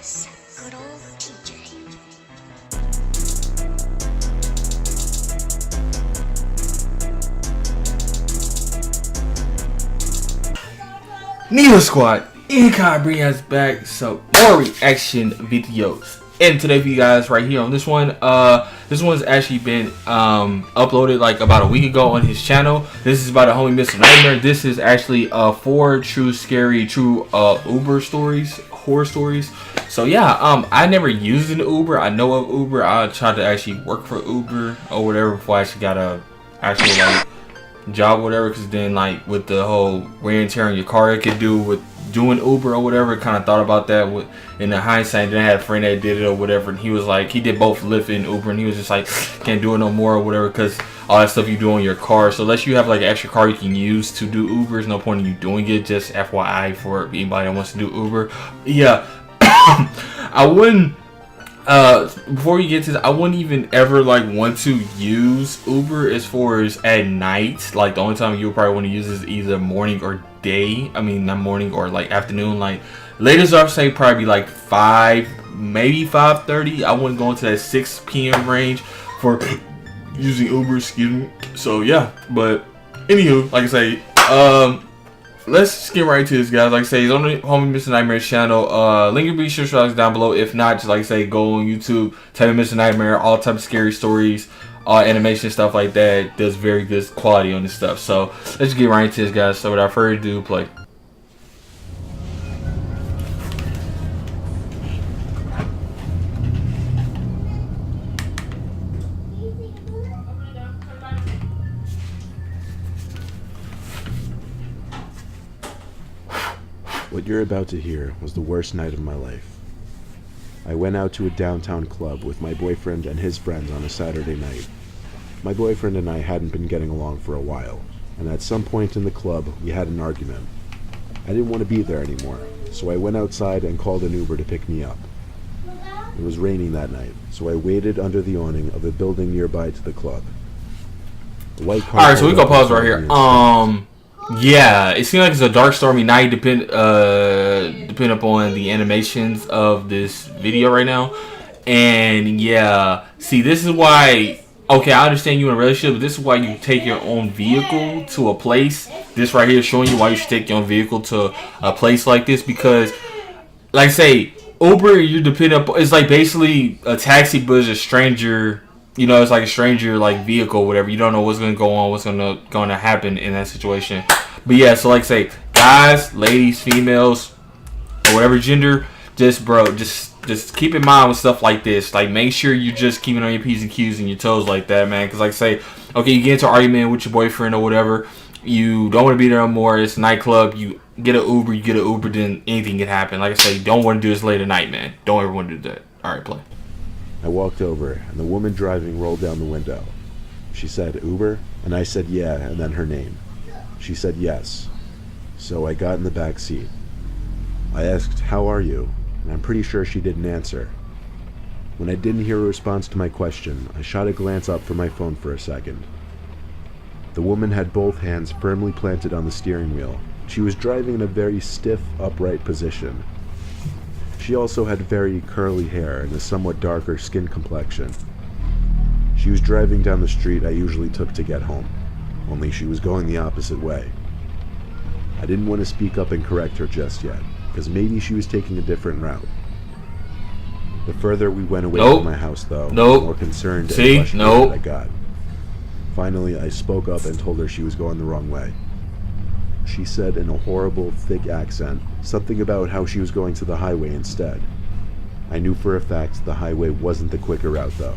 boss, good old TJ. Neo Squad, Incog bringing us back some more reaction videos. And today for you guys right here on this one, this one's actually been uploaded like about a week ago on his channel. This is about a homie Mr.Nightmare. This is actually 4 true scary Uber stories, horror stories. So yeah, I never used an Uber. I know of Uber. I tried to actually work for Uber or whatever before I actually got a actual like job or whatever, because then like with the whole wear and tear on your car it could do with doing Uber or whatever, kind of thought about that with in the hindsight. Then I had a friend that did it or whatever, and he was like, he did both Lyft and Uber, and he was just like, can't do it no more or whatever, because all that stuff you do on your car. So unless you have like an extra car you can use to do Uber, there's no point in you doing it. Just FYI for anybody that wants to do Uber. Yeah. I wouldn't before we get to this, I wouldn't even ever like want to use Uber as far as at night. Like the only time you would probably want to use is either morning or day. I mean, not morning or like afternoon. Like latest I'd say probably like 5, maybe 5:30. I wouldn't go into that 6 p.m. range for using Uber, excuse me. So yeah, but anywho, like I say, let's get right into this, guys. Like I say, it's on the homie Mr. Nightmare's channel. Link will be sure down below. If not, just like I say, go on YouTube, type in Mr. Nightmare, all type of scary stories, animation, stuff like that. Does very good quality on this stuff. So let's get right into this, guys. So without further ado, play. What you're about to hear was the worst night of my life. I went out to a downtown club with my boyfriend and his friends on a Saturday night. My boyfriend and I hadn't been getting along for a while, and at some point in the club we had an argument. I didn't want to be there anymore, so I went outside and called an Uber to pick me up. It was raining that night, so I waited under the awning of a building nearby to the club. The white car. Alright, so we go pause right here. Yeah, it seems like it's a dark, stormy night. Depend upon the animations of this video right now. And yeah, see, this is why. Okay, I understand you in a relationship, but this is why you take your own vehicle to a place. This right here is showing you why you should take your own vehicle to a place like this, because, like I say, Uber, you depend up. It's like basically a taxi, but it's a stranger. You know, it's like a stranger like vehicle, whatever. You don't know what's gonna go on, what's gonna happen in that situation. But yeah, so like say, guys, ladies, females, or whatever gender, just keep in mind with stuff like this. Like, make sure you just keep it on your P's and Q's and your toes like that, man. Because like say, okay, you get into an argument with your boyfriend or whatever, you don't want to be there no more. It's a nightclub. You get an Uber, then anything can happen. Like I say, you don't want to do this late at night, man. Don't ever want to do that. All right, play. I walked over, and the woman driving rolled down the window. She said, "Uber?" And I said, "Yeah," and then her name. She said, "Yes." So I got in the back seat. I asked, "How are you?" And I'm pretty sure she didn't answer. When I didn't hear a response to my question, I shot a glance up from my phone for a second. The woman had both hands firmly planted on the steering wheel. She was driving in a very stiff, upright position. She also had very curly hair and a somewhat darker skin complexion. She was driving down the street I usually took to get home, only she was going the opposite way. I didn't want to speak up and correct her just yet, because maybe she was taking a different route. The further we went away from my house, though, the more concerned and frustrated I got. Finally, I spoke up and told her she was going the wrong way. She said in a horrible, thick accent, something about how she was going to the highway instead. I knew for a fact the highway wasn't the quicker route, though.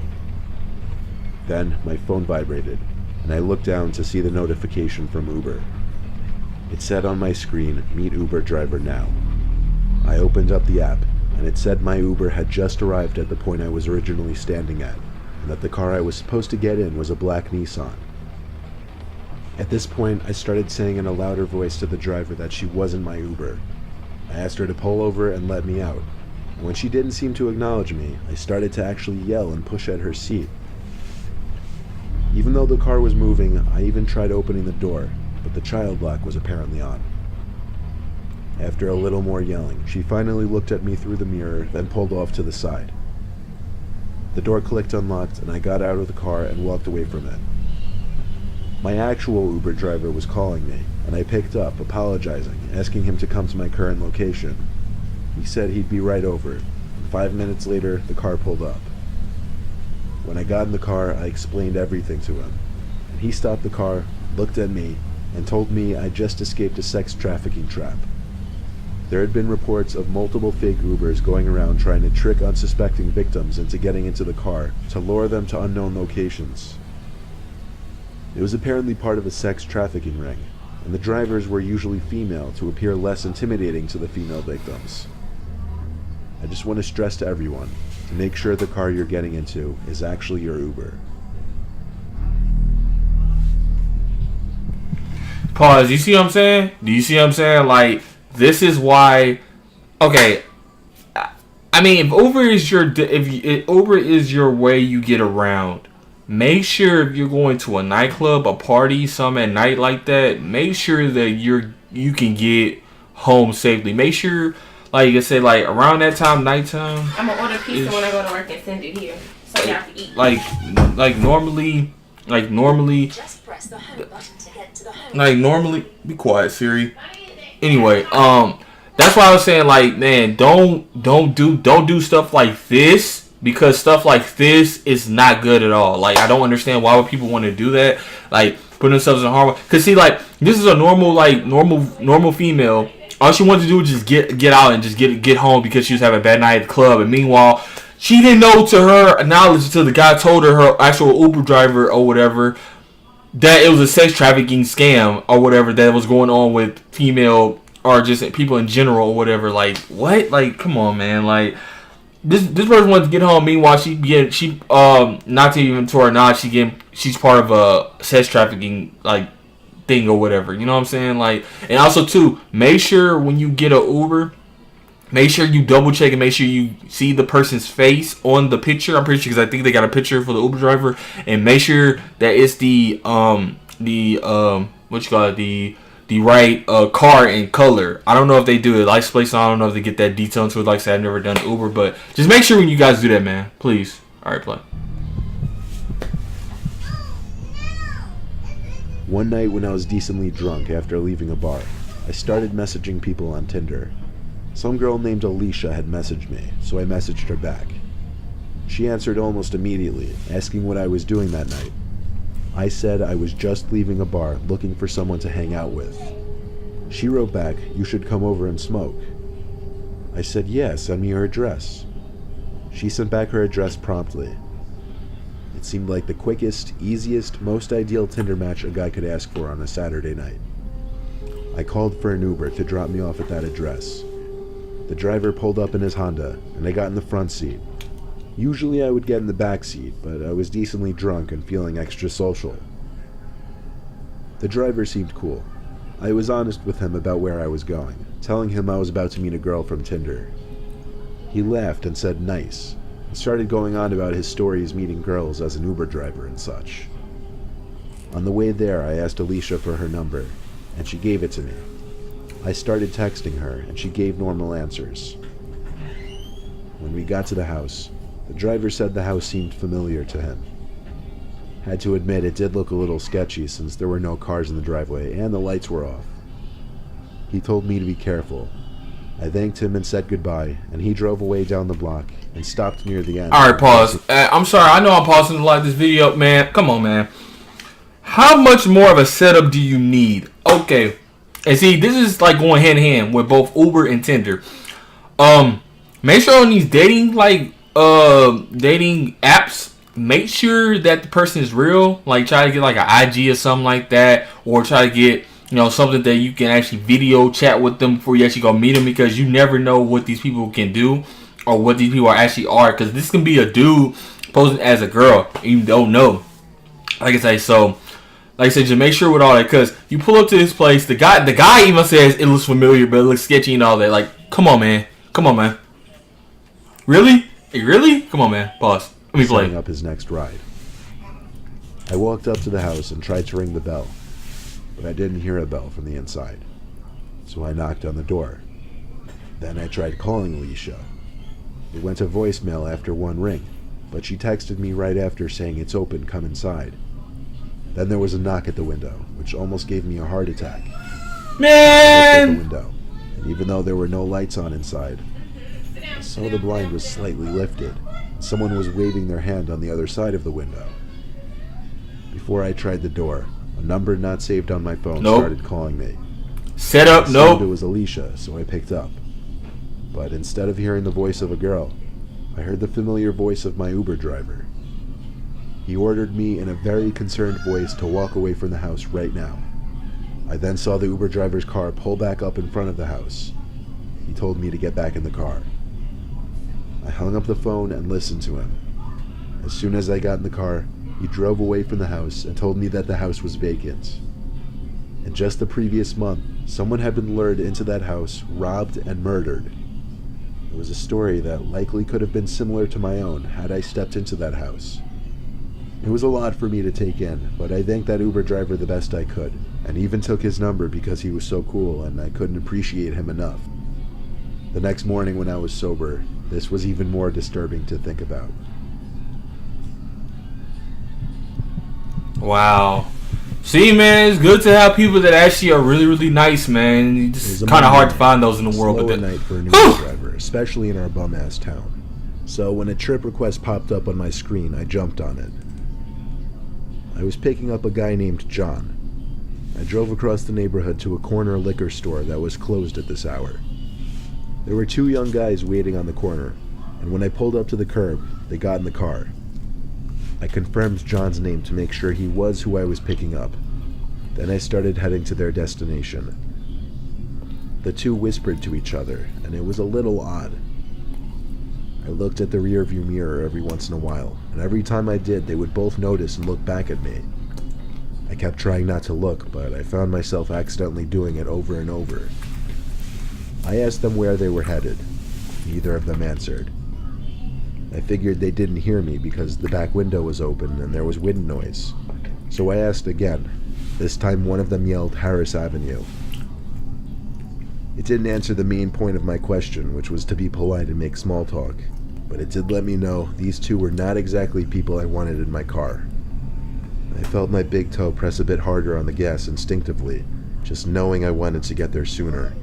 Then, my phone vibrated, and I looked down to see the notification from Uber. It said on my screen, "Meet Uber driver now." I opened up the app, and it said my Uber had just arrived at the point I was originally standing at, and that the car I was supposed to get in was a black Nissan. At this point, I started saying in a louder voice to the driver that she wasn't my Uber. I asked her to pull over and let me out. And when she didn't seem to acknowledge me, I started to actually yell and push at her seat. Even though the car was moving, I even tried opening the door, but the child lock was apparently on. After a little more yelling, she finally looked at me through the mirror, then pulled off to the side. The door clicked unlocked, and I got out of the car and walked away from it. My actual Uber driver was calling me, and I picked up, apologizing, asking him to come to my current location. He said he'd be right over, and 5 minutes later, the car pulled up. When I got in the car, I explained everything to him, and he stopped the car, looked at me, and told me I just escaped a sex trafficking trap. There had been reports of multiple fake Ubers going around trying to trick unsuspecting victims into getting into the car to lure them to unknown locations. It was apparently part of a sex trafficking ring, and the drivers were usually female to appear less intimidating to the female victims. I just want to stress to everyone to make sure the car you're getting into is actually your Uber. Pause. You see what I'm saying? Do you see what I'm saying? Like, this is why. Okay, I mean, if Uber is your way you get around, make sure if you're going to a nightclub, a party, some at night like that, make sure that you can get home safely. Make sure, like I said, like around that time, nighttime. I'm gonna order pizza when I go to work and send it here, so y'all can eat. Like normally. Just press the home button to get to the home. Like normally, be quiet, Siri. Anyway, that's why I was saying, like, man, don't do stuff like this, because stuff like this is not good at all. Like, I don't understand why would people want to do that, like put themselves in harm. Cause see, like, this is a normal female. All she wanted to do was just get out and just get home because she was having a bad night at the club. And meanwhile, she didn't know, to her knowledge, until the guy told her actual Uber driver or whatever, that it was a sex trafficking scam or whatever that was going on with female or just people in general or whatever. Like, what? Like, come on, man. Like, this person wants to get home. Meanwhile, not to even to her nod, she's part of a sex trafficking like thing or whatever. You know what I'm saying? Like, and also too, make sure when you get an Uber, make sure you double check and make sure you see the person's face on the picture. I'm pretty sure, because I think they got a picture for the Uber driver, and make sure that it's the right car and color. I don't know if they do it license plate, so I don't know if they get that detail into it. Like I said, I've never done Uber, but just make sure when you guys do that, man, please. All right, play. One night when I was decently drunk after leaving a bar, I started messaging people on Tinder. Some girl named Alicia had messaged me, so I messaged her back. She answered almost immediately, asking what I was doing that night. I said I was just leaving a bar looking for someone to hang out with. She wrote back, "You should come over and smoke." I said, "Yeah, send me your address." She sent back her address promptly. It seemed like the quickest, easiest, most ideal Tinder match a guy could ask for on a Saturday night. I called for an Uber to drop me off at that address. The driver pulled up in his Honda, and I got in the front seat. Usually I would get in the back seat, but I was decently drunk and feeling extra social. The driver seemed cool. I was honest with him about where I was going, telling him I was about to meet a girl from Tinder. He laughed and said nice, and started going on about his stories meeting girls as an Uber driver and such. On the way there, I asked Alicia for her number, and she gave it to me. I started texting her, and she gave normal answers. When we got to the house, the driver said the house seemed familiar to him. Had to admit it did look a little sketchy since there were no cars in the driveway and the lights were off. He told me to be careful. I thanked him and said goodbye, and he drove away down the block and stopped near the end. Alright, pause. I'm sorry, I know I'm pausing to like this video, man. Come on, man. How much more of a setup do you need? Okay. And see, this is like going hand in hand with both Uber and Tinder. Make sure on these dating apps, make sure that the person is real. Like, try to get like an IG or something like that, or try to get, you know, something that you can actually video chat with them before you actually go meet them, because you never know what these people can do or what these people actually are. Because this can be a dude posing as a girl, and you don't know. Like I say, so. Like I said, just make sure with all that, because you pull up to this place, the guy even says it looks familiar, but it looks sketchy and all that. Like, come on, man. Come on, man. Really? Hey, really? Come on, man. Pause. Let me play. Setting up his next ride. I walked up to the house and tried to ring the bell, but I didn't hear a bell from the inside. so I knocked on the door. Then I tried calling Alicia. It went to voicemail after one ring, but she texted me right after saying it's open, come inside. Then there was a knock at the window, which almost gave me a heart attack. I looked at the window, and even though there were no lights on inside, I saw the blind was slightly lifted. Someone was waving their hand on the other side of the window. Before I tried the door, a number not saved on my phone started calling me. Set up, It was Alicia, so I picked up. But instead of hearing the voice of a girl, I heard the familiar voice of my Uber driver. He ordered me in a very concerned voice to walk away from the house right now. I then saw the Uber driver's car pull back up in front of the house. He told me to get back in the car. I hung up the phone and listened to him. As soon as I got in the car, he drove away from the house and told me that the house was vacant. In just the previous month, someone had been lured into that house, robbed, and murdered. It was a story that likely could have been similar to my own had I stepped into that house. It was a lot for me to take in, but I thanked that Uber driver the best I could, and even took his number because he was so cool and I couldn't appreciate him enough. The next morning when I was sober, this was even more disturbing to think about. Wow. See, man, it's good to have people that actually are really, really nice, man. It's kind of hard to find those in the world. Slow night for a new driver, especially in our bum-ass town. So when a trip request popped up on my screen, I jumped on it. I was picking up a guy named John. I drove across the neighborhood to a corner liquor store that was closed at this hour. There were two young guys waiting on the corner, and when I pulled up to the curb, they got in the car. I confirmed John's name to make sure he was who I was picking up. Then I started heading to their destination. The two whispered to each other, and it was a little odd. I looked at the rearview mirror every once in a while, and every time I did, they would both notice and look back at me. I kept trying not to look, but I found myself accidentally doing it over and over. I asked them where they were headed. Neither of them answered. I figured they didn't hear me because the back window was open and there was wind noise. So I asked again. This time one of them yelled Harris Avenue. It didn't answer the main point of my question, which was to be polite and make small talk. But it did let me know these two were not exactly people I wanted in my car. I felt my big toe press a bit harder on the gas instinctively, just knowing I wanted to get there sooner.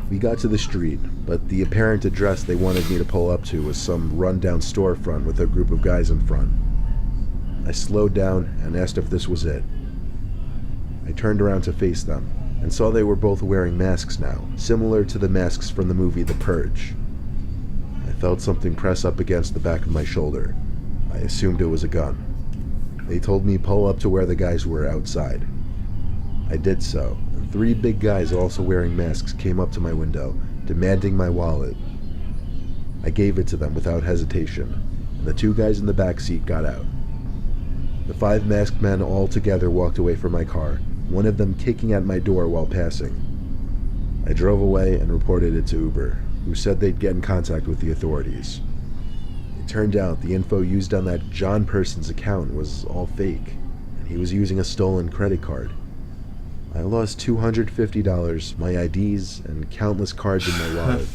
We got to the street, but the apparent address they wanted me to pull up to was some rundown storefront with a group of guys in front. I slowed down and asked if this was it. I turned around to face them, and saw they were both wearing masks now, similar to the masks from the movie The Purge. I felt something press up against the back of my shoulder. I assumed it was a gun. They told me pull up to where the guys were outside. I did so, and three big guys also wearing masks came up to my window, demanding my wallet. I gave it to them without hesitation, and the two guys in the back seat got out. The five masked men all together walked away from my car, one of them kicking at my door while passing. I drove away and reported it to Uber, who said they'd get in contact with the authorities. It turned out the info used on that John person's account was all fake, and he was using a stolen credit card. I lost $250, my IDs, and countless cards in my wallet,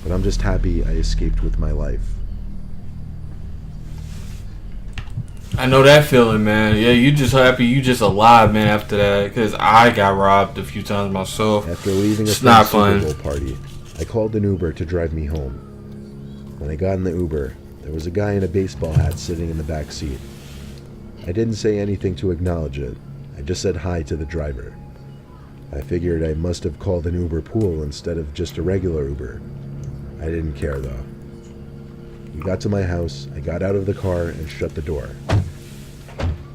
but I'm just happy I escaped with my life. I know that feeling, man. Yeah, you just happy you just alive, man, after that. Because I got robbed a few times myself. After leaving a friend's Super Bowl party, I called an Uber to drive me home. When I got in the Uber, there was a guy in a baseball hat sitting in the back seat. I didn't say anything to acknowledge it. I just said hi to the driver. I figured I must have called an Uber pool instead of just a regular Uber. I didn't care though. We got to my house, I got out of the car and shut the door.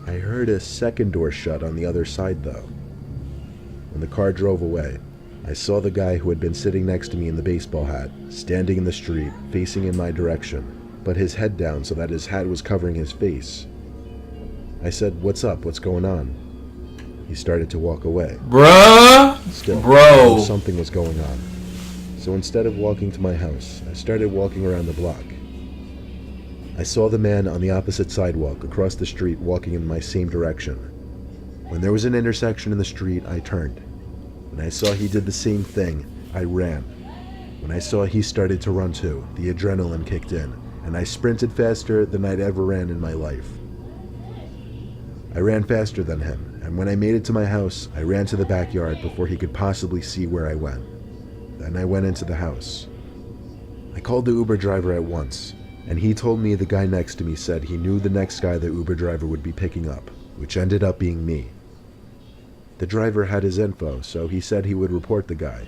I heard a second door shut on the other side though. When the car drove away, I saw the guy who had been sitting next to me in the baseball hat, standing in the street, facing in my direction, but his head down so that his hat was covering his face. I said, "What's up? What's going on?" He started to walk away. Bruh! Still, Bro! Something was going on. So instead of walking to my house, I started walking around the block. I saw the man on the opposite sidewalk across the street walking in my same direction. When there was an intersection in the street, I turned. When I saw he did the same thing, I ran. When I saw he started to run too, the adrenaline kicked in, and I sprinted faster than I'd ever ran in my life. I ran faster than him, and when I made it to my house, I ran to the backyard before he could possibly see where I went. Then I went into the house. I called the Uber driver at once, and he told me the guy next to me said he knew the next guy the Uber driver would be picking up, which ended up being me. The driver had his info, so he said he would report the guy.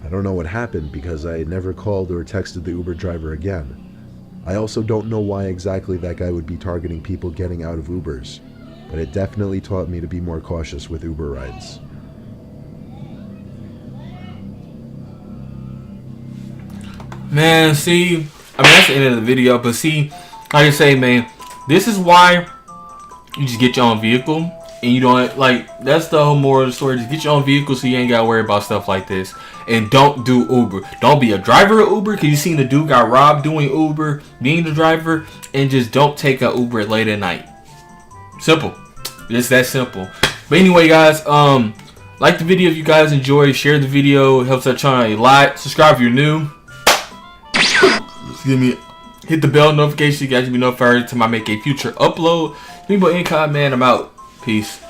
I don't know what happened because I never called or texted the Uber driver again. I also don't know why exactly that guy would be targeting people getting out of Ubers, but it definitely taught me to be more cautious with Uber rides. Man, see, I mean, that's the end of the video, but see, like I say, man, this is why you just get your own vehicle, and you don't, like, that's the whole moral of the story. Just get your own vehicle so you ain't gotta worry about stuff like this. And don't do Uber. Don't be a driver of Uber, because you seen the dude got robbed doing Uber, being the driver, and just don't take a Uber late at night. Simple. Just that simple. But anyway, guys, like the video if you guys enjoyed. Share the video. It helps our channel a lot. Subscribe if you're new. Excuse me. Hit the bell notification so you guys will be notified every time I make a future upload. Me, boy, Incog, man. I'm out. Peace.